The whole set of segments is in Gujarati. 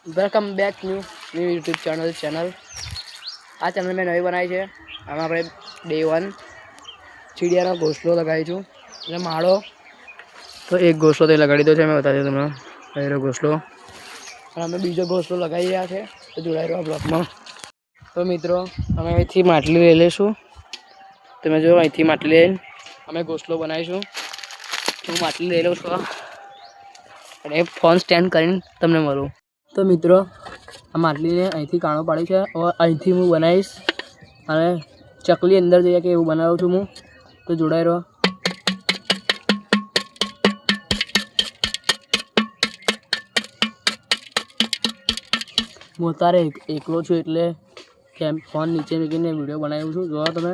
વેલકમ બેક ન્યू यूट्यूब चैनल आ चैनल में नवी बनाई है। आम आप डे 1 चीड़िया घोसलो लगाई छू એટલે માળો તો એક ઘોસલો તે લગાડી દો છે। मैं बता दूँ તમને પહેલો ઘોસલો અને અમે બીજો ઘોસલો લગાવી રહ્યા છે। તો જોડાઈ રહ્યો બ્લોગમાં। તો મિત્રો અમે અહીંથી માટલી લઈ લઈશું। તમે જો અહીંથી માટલી લઈને અમે ઘોસલો બનાવીશું। હું માટલી લઈ લઉં છું અને ફોન સ્ટેન્ડ કરીને તમને મળું। तो मित्रों आ માટલી ने अहींथी काणो पाड़ी है और अहींथी हूँ बनाईश अने चकली अंदर जईए के एवुं बनावुं छुं हूँ। तो जोड़ाई रहो। હું અત્યારે એકલો છું એટલે કેમ ફોન નીચે મૂકીને વિડીયો બનાવ્યો છું। જોવો તમે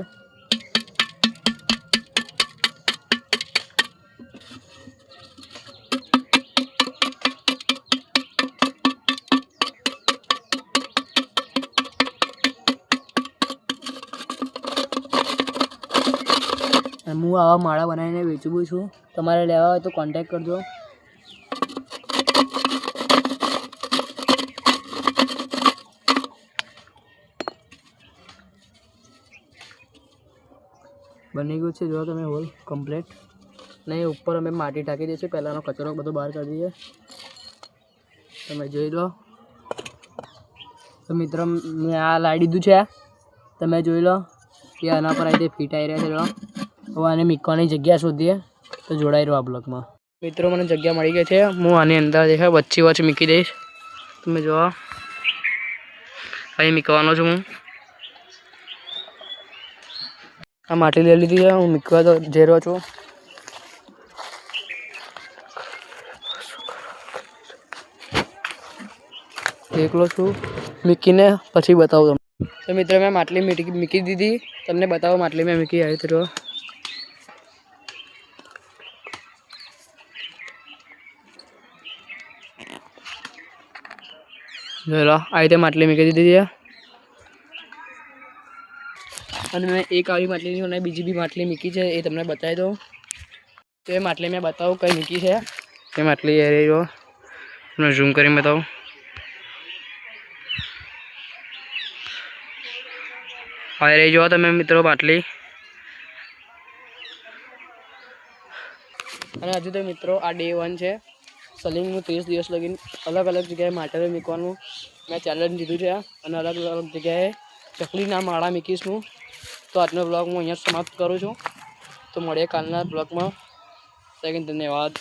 હું આવા માળા બનાવીને વેચું છું। તમારે લેવા હોય તો કોન્ટેક્ટ કરજો। बनी गયું છે જો તમે હોલ કમ્પ્લીટ ને ઉપર અમે માટી ઢાંકી દઈશું। પહેલાનો કચરો બધો બહાર કાઢી દઈએ। તમે જોઈ લો। તો મિત્રો મેં આ લાવી દીધું છે। તમે જોઈ લો કે આના પર આ રીતે ફિટ આવી રહ્યા છે। જો હવે આને મૂકવાની જગ્યા શોધીએ। તો જોડાઈ રહ્યો આ બ્લોગમાં। મિત્રો મને જગ્યા મળી ગઈ છે। હું આની અંદર દેખાય વચ્ચે વચ્ચે મૂકી દઈશ। તમે જો અહીં મૂકવાનો છું હું। आ माटी ले लीधी है। हूँ मूकवा तो जई रह्यो छुं। एकलो छुं मूकीने पछी बतावुं तमने। तो मित्रों मैं માટલી मूकी दीधी। तमने बतावो માટલી में मूकी आई तो चलो आ रीते માટલી मूकी दीधी है। અને મેં એક આવી માટલી અને બીજી બી માટલી મૂકી છે એ તમને બતાવી દઉં। તો એ માટલી મેં બતાવું કઈ મૂકી છે। એ માટલી એ રહી જો તમને ઝૂમ કરીને બતાવું। આ રહી જો તમે મિત્રો માટલી। અને હજુ તો મિત્રો આ ડે 1 છે। સલિંગનું 30 દિવસ લગીને અલગ અલગ જગ્યાએ માટલી મૂકવાનું મેં ચેલેન્જ લીધું છે। અને અલગ અલગ જગ્યાએ ચકલીના માળા મૂકીશ હું। तो आज ब्लॉग में अँ समाप्त करूँ छूँ। तो મળીએ કાલના બ્લોગમાં। ધન્યવાદ।